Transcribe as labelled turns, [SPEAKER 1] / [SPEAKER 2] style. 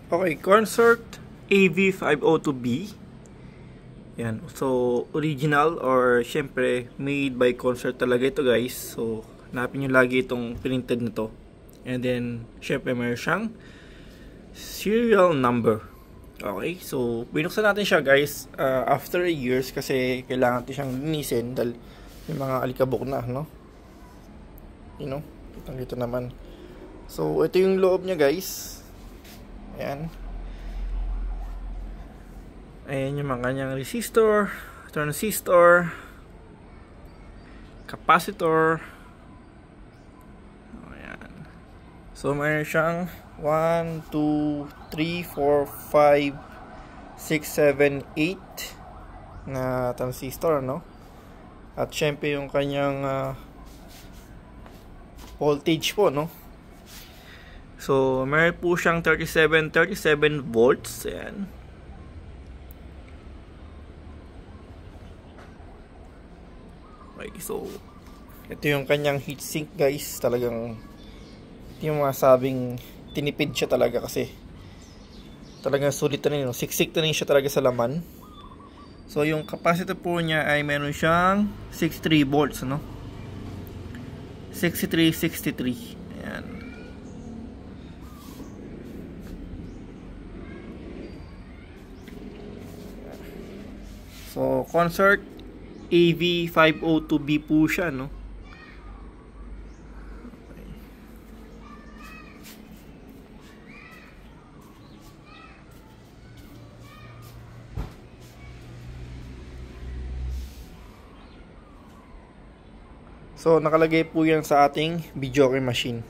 [SPEAKER 1] Okay, Consort AV502B. Yan. So, original or syempre made by Consort talaga ito, guys. So, hanapin nyo lagi itong printed na to. And then, syempre mayroon siyang serial number. Okay, so binuksan natin siya, guys, after years kasi kailangan natin siyang linisin dahil may mga alikabok na, no? You know, kitang dito naman. So, ito yung loob niya, guys. Ayan. Ayan yung mga kanyang resistor, transistor, capacitor. Ayan. So, mayroon siyang 1, 2, 3, 4, 5, 6, 7, 8 na transistor, no? At syempre yung kanyang voltage po, no? So, meron po siyang 37 volts. Ayan. Okay, so ito yung kanyang heatsink, guys. Talagang ito yung masabing tinipid siya talaga kasi talagang sulit na rin, no? Siksik na rin siya talaga sa laman. So, yung capacitor po niya ay meron siyang 63 volts, no? 63. Ayan. So, Consort AV502B po siya, no? Okay. So, nakalagay po yan sa ating video machine.